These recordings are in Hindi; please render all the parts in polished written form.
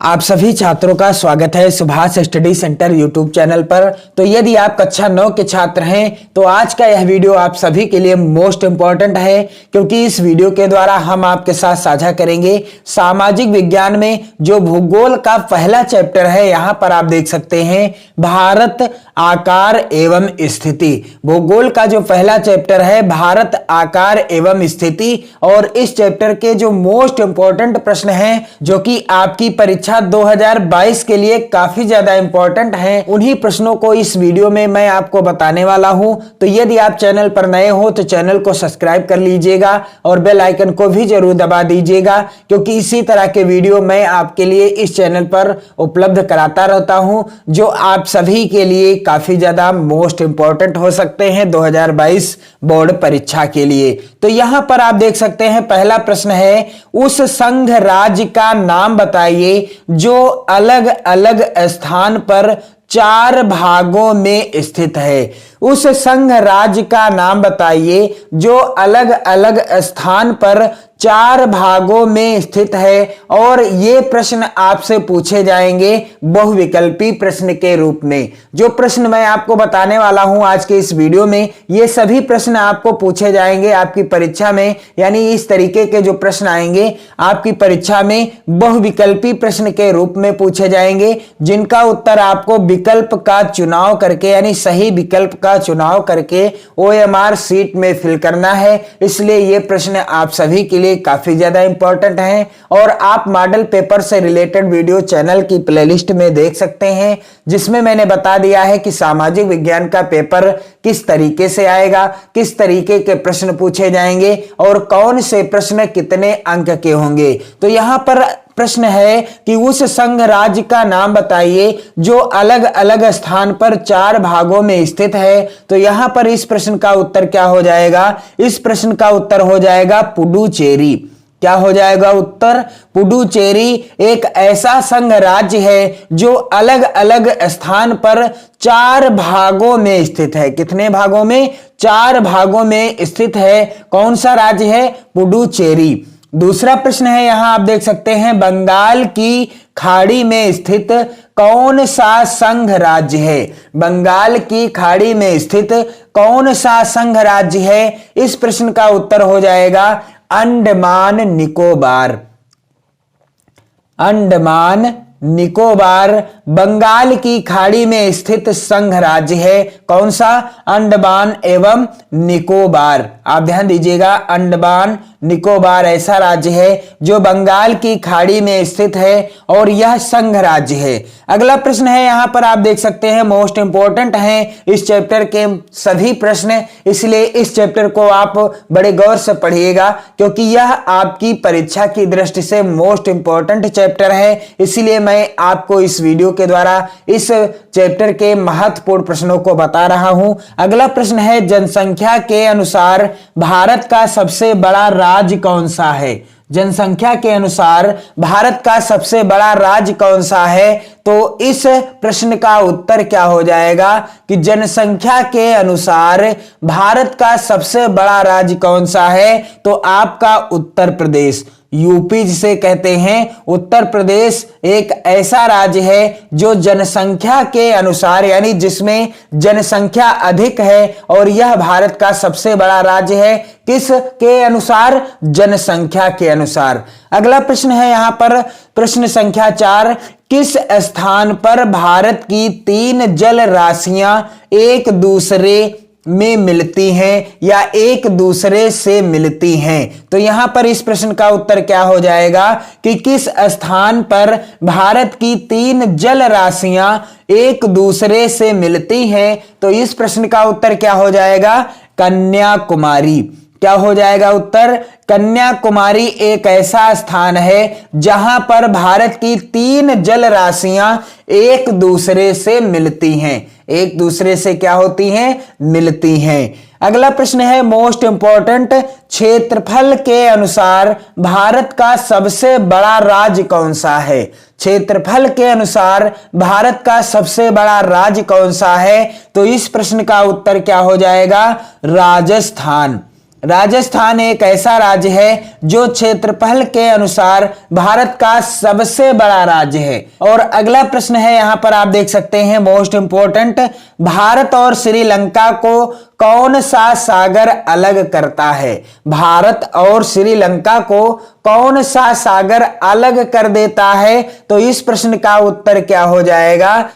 आप सभी छात्रों का स्वागत है Subhash study centre YouTube channel पर। तो यदि आप कक्षा 9 के छात्र हैं तो आज का यह वीडियो आप सभी के लिए मोस्ट इंपॉर्टेंट है, क्योंकि इस वीडियो के द्वारा हम आपके साथ साझा करेंगे सामाजिक विज्ञान में जो भूगोल का पहला चैप्टर है। यहां पर आप देख सकते हैं भारत आकार एवं स्थिति। भूगोल का जो पहला चैप्टर है भारत आकार एवं स्थिति, और इस चैप्टर के जो मोस्ट इंपॉर्टेंट प्रश्न हैं जो कि आपकी परीक्षा 2022 के लिए काफी ज्यादा इंपॉर्टेंट हैं, उन्हीं प्रश्नों को इस वीडियो में मैं आपको बताने वाला हूं। तो यदि आप चैनल पर नए हो तो चैनल को सब्सक्राइब कर लीजिएगा और बेल आइकन को भी जरूर दबा दीजिएगा, क्योंकि इसी तरह के वीडियो मैं आपके लिए इस चैनल पर उपलब्ध कराता रहता हूं जो आप सभी के लिए काफी ज्यादा मोस्ट इंपॉर्टेंट हो सकते हैं 2022 बोर्ड परीक्षा के लिए। तो यहां पर आप देख सकते हैं पहला प्रश्न है, उस संघ राज्य का नाम बताइए जो अलग अलग स्थान पर 4 भागों में स्थित है। उस संघ राज्य का नाम बताइए जो अलग अलग स्थान पर 4 भागों में स्थित है, और ये प्रश्न आपसे पूछे जाएंगे बहुविकल्पी प्रश्न के रूप में। जो प्रश्न मैं आपको बताने वाला हूं आज के इस वीडियो में, ये सभी प्रश्न आपको पूछे जाएंगे आपकी परीक्षा में, यानी इस तरीके के जो प्रश्न आएंगे आपकी परीक्षा में बहुविकल्पी प्रश्न के रूप में पूछे जाएंगे, जिनका उत्तर आपको विकल्प का चुनाव करके, यानी सही विकल्प का चुनाव करके OMR सीट में फिल करना है। इसलिए ये प्रश्न आप सभी के लिए काफी ज्यादा इंपॉर्टेंट हैं, और आप मॉडल पेपर से रिलेटेड वीडियो चैनल की प्लेलिस्ट में देख सकते हैं, जिसमें मैंने बता दिया है कि सामाजिक विज्ञान का पेपर किस तरीके से आएगा, किस तरीके के प्रश्न पूछे जाएंगे और कौन से प्रश्न कितने अंक के होंगे। तो यहां पर प्रश्न है कि उस संघ राज्य का नाम बताइए जो अलग अलग स्थान पर 4 भागों में स्थित है। तो यहां पर इस प्रश्न का उत्तर क्या हो जाएगा? इस प्रश्न का उत्तर हो जाएगा पुडुचेरी। क्या हो जाएगा उत्तर? पुडुचेरी एक ऐसा संघ राज्य है जो अलग अलग स्थान पर 4 भागों में स्थित है। कितने भागों में? 4 भागों में स्थित है। कौन सा राज्य है? पुडुचेरी। दूसरा प्रश्न है, यहां आप देख सकते हैं बंगाल की खाड़ी में स्थित कौन सा संघ राज्य है? बंगाल की खाड़ी में स्थित कौन सा संघ राज्य है? इस प्रश्न का उत्तर हो जाएगा अंडमान निकोबार। अंडमान निकोबार बंगाल की खाड़ी में स्थित संघ राज्य है। कौन सा? अंडमान एवं निकोबार। आप ध्यान दीजिएगा, अंडमान निकोबार ऐसा राज्य है जो बंगाल की खाड़ी में स्थित है, और यह संघ राज्य है। अगला प्रश्न है, यहां पर आप देख सकते हैं मोस्ट इंपॉर्टेंट हैं इस चैप्टर के सभी प्रश्न, इसलिए इस चैप्टर को आप बड़े गौर से पढ़िएगा, क्योंकि यह आपकी परीक्षा की दृष्टि से मोस्ट इंपॉर्टेंट चैप्टर है। इसलिए मैं आपको इस वीडियो के द्वारा इस चैप्टर के महत्वपूर्ण प्रश्नों को बता रहा हूं। अगला प्रश्न है, जनसंख्या के अनुसार भारत का सबसे बड़ा राज्य कौन सा है? जनसंख्या के अनुसार भारत का सबसे बड़ा राज्य कौन सा है? तो इस प्रश्न का उत्तर क्या हो जाएगा कि जनसंख्या के अनुसार भारत का सबसे बड़ा राज्य कौन सा है? तो आपका उत्तर प्रदेश, यूपी जिसे कहते हैं, उत्तर प्रदेश एक ऐसा राज्य है जो जनसंख्या के अनुसार, यानी जिसमें जनसंख्या अधिक है, और यह भारत का सबसे बड़ा राज्य है। किस के अनुसार? जनसंख्या के अनुसार। अगला प्रश्न है यहां पर प्रश्न संख्या 4, किस स्थान पर भारत की 3 जल राशियां एक दूसरे में मिलती हैं या एक दूसरे से मिलती हैं? तो यहां पर इस प्रश्न का उत्तर क्या हो जाएगा कि किस स्थान पर भारत की 3 जल राशियां एक दूसरे से मिलती हैं? तो इस प्रश्न का उत्तर क्या हो जाएगा? कन्याकुमारी। क्या हो जाएगा उत्तर? कन्याकुमारी एक ऐसा स्थान है जहां पर भारत की 3 जल राशियां एक दूसरे से मिलती हैं। एक दूसरे से क्या होती हैं? मिलती हैं। अगला प्रश्न है मोस्ट इंपॉर्टेंट, क्षेत्रफल के अनुसार भारत का सबसे बड़ा राज्य कौन सा है? क्षेत्रफल के अनुसार भारत का सबसे बड़ा राज्य कौन सा है? तो इस प्रश्न का उत्तर क्या हो जाएगा? राजस्थान। राजस्थान एक ऐसा राज्य है जो क्षेत्रफल के अनुसार भारत का सबसे बड़ा राज्य है। और अगला प्रश्न है, यहां पर आप देख सकते हैं मोस्ट इंपोर्टेंट, भारत और श्रीलंका को कौन सा सागर अलग करता है? भारत और श्रीलंका को कौन सा सागर अलग कर देता है? तो इस प्रश्न का उत्तर क्या हो जाएगा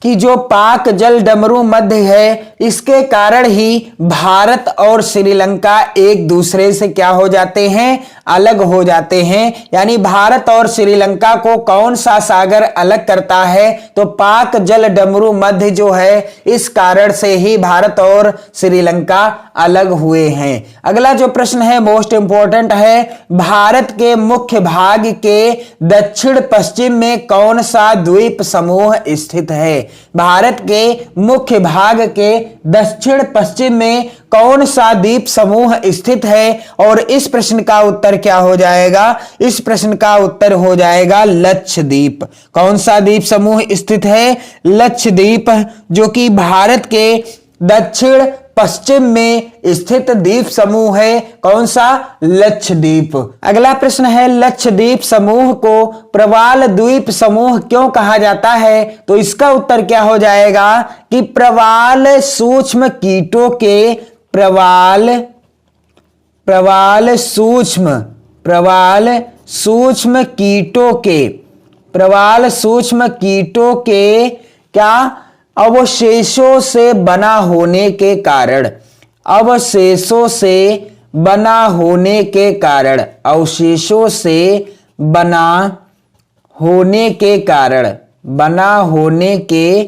कि जो पाक जल डमरू मध्य है, इसके कारण ही भारत और श्रीलंका एक दूसरे से क्या हो जाते हैं? अलग हो जाते हैं। यानी भारत और श्रीलंका को कौन सा सागर अलग करता है? तो पाक जल डमरू मध्य जो है, इस कारण से ही भारत और श्रीलंका अलग हुए हैं। अगला जो प्रश्न है मोस्ट इंपोर्टेंट है, भारत के मुख्य भाग के दक्षिण पश्चिम में कौन सा द्वीप समूह स्थित है? भारत के मुख्य भाग के दक्षिण पश्चिम में कौन सा द्वीप समूह स्थित है? और इस प्रश्न का उत्तर क्या हो जाएगा? इस प्रश्न का उत्तर हो जाएगा लक्षद्वीप। कौन सा द्वीप समूह स्थित है? लक्षद्वीप, जो कि भारत के दक्षिण पश्चिम में स्थित द्वीप समूह है। कौन सा? लक्षद्वीप। अगला प्रश्न है, लक्षद्वीप समूह को प्रवाल द्वीप समूह क्यों कहा जाता है? तो इसका उत्तर क्या हो जाएगा कि प्रवाल सूक्ष्म कीटों के प्रवाल सूक्ष्म कीटों के क्या अवशेषों से बना होने के कारण, अवशेषों से बना होने के कारण, अवशेषों से बना होने के कारण, बना होने के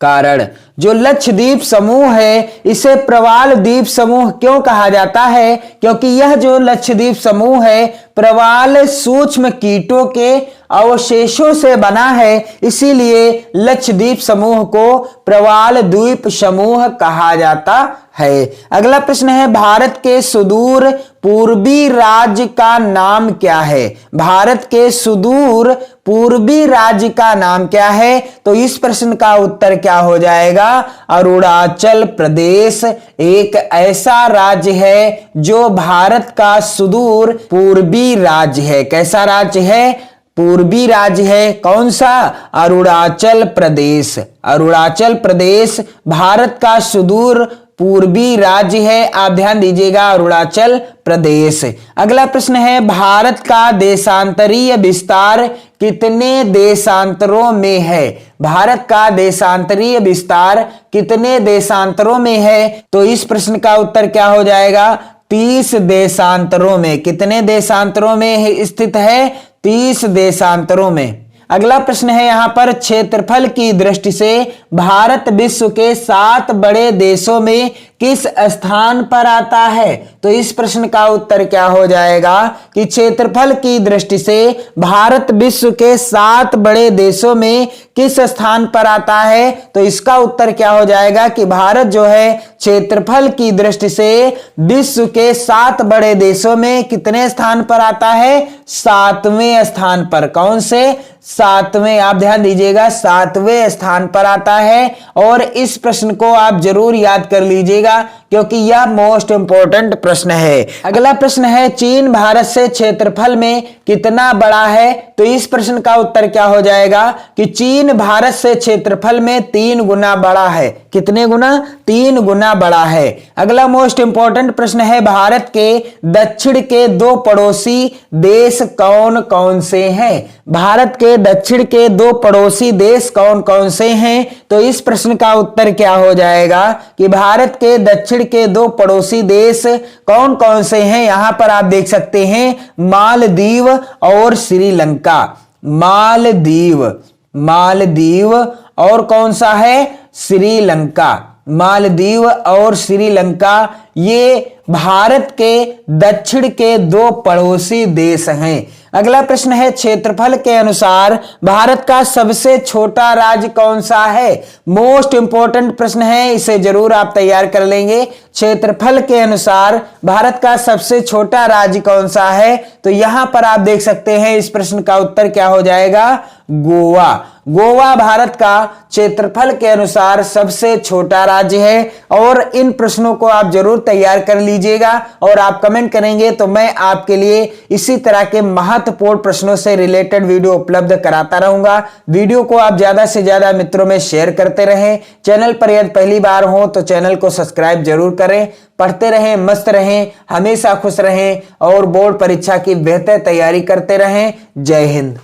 कारण जो लक्षद्वीप समूह है, इसे प्रवाल द्वीप समूह क्यों कहा जाता है? क्योंकि यह जो लक्षद्वीप समूह है, प्रवाल सूक्ष्म कीटों के अवशेषों से बना है, इसीलिए लक्षद्वीप समूह को प्रवाल द्वीप समूह कहा जाता है। अगला प्रश्न है, भारत के सुदूर पूर्वी राज्य का नाम क्या है? भारत के सुदूर पूर्वी राज्य का नाम क्या है? तो इस प्रश्न का उत्तर क्या हो जाएगा? अरुणाचल प्रदेश एक ऐसा राज्य है जो भारत का सुदूर पूर्वी राज्य है। कैसा राज्य है? पूर्वी राज्य है। कौन सा? अरुणाचल प्रदेश। अरुणाचल प्रदेश भारत का सुदूर पूर्वी राज्य है। आप ध्यान दीजिएगा, अरुणाचल प्रदेश। अगला प्रश्न है, भारत का देशांतरीय विस्तार कितने देशांतरों में है? भारत का देशांतरीय विस्तार कितने देशांतरों में है? तो इस प्रश्न का उत्तर क्या हो जाएगा? 30 देशांतरों में। कितने देशांतरों में स्थित है? 30 देशांतरों में। अगला प्रश्न है, यहां पर क्षेत्रफल की दृष्टि से भारत विश्व के 7 बड़े देशों में किस स्थान पर आता है? तो इस प्रश्न का उत्तर क्या हो जाएगा कि क्षेत्रफल की दृष्टि से भारत विश्व के 7 बड़े देशों में किस स्थान पर आता है? तो इसका उत्तर क्या हो जाएगा कि भारत जो है क्षेत्रफल की दृष्टि से विश्व के 7 बड़े देशों में कितने स्थान पर आता है? 7वें स्थान पर। कौन से? 7वें। आप ध्यान दीजिएगा, 7वें स्थान पर आता है। और इस प्रश्न को आप जरूर याद कर लीजिएगा क्योंकि यह मोस्ट इंपोर्टेंट प्रश्न है। अगला प्रश्न है, चीन भारत से क्षेत्रफल में कितना बड़ा है? तो इस प्रश्न का उत्तर क्या हो जाएगा कि चीन भारत से क्षेत्रफल में 3 गुना बड़ा है। कितने गुना? 3 गुना बड़ा है। अगला मोस्ट इंपोर्टेंट प्रश्न है, भारत के दक्षिण के 2 पड़ोसी देश कौन कौन से हैं? भारत के दक्षिण के 2 पड़ोसी देश कौन कौन से हैं? तो इस प्रश्न का उत्तर क्या हो जाएगा कि भारत के दक्षिण के 2 पड़ोसी देश कौन कौन से हैं? यहां पर आप देख सकते हैं मालदीव और श्रीलंका। मालदीव और कौन सा है? श्रीलंका। मालदीव और श्रीलंका ये भारत के दक्षिण के 2 पड़ोसी देश हैं। अगला प्रश्न है, क्षेत्रफल के अनुसार भारत का सबसे छोटा राज्य कौन सा है? मोस्ट इंपोर्टेंट प्रश्न है, इसे जरूर आप तैयार कर लेंगे। क्षेत्रफल के अनुसार भारत का सबसे छोटा राज्य कौन सा है? तो यहां पर आप देख सकते हैं, इस प्रश्न का उत्तर क्या हो जाएगा? गोवा। गोवा भारत का क्षेत्रफल के अनुसार सबसे छोटा राज्य है। और इन प्रश्नों को आप जरूर तैयार कर लीजिएगा और आप कमेंट करेंगे तो मैं आपके लिए इसी तरह के महत्वपूर्ण प्रश्नों से रिलेटेड वीडियो उपलब्ध कराता रहूंगा। वीडियो को आप ज्यादा से ज्यादा मित्रों में शेयर करते रहें। चैनल पर यदि पहली बार हो तो चैनल को सब्सक्राइब जरूर करें। पढ़ते रहें, मस्त रहें, हमेशा खुश रहें और बोर्ड परीक्षा की बेहतर तैयारी करते रहें। जय हिंद।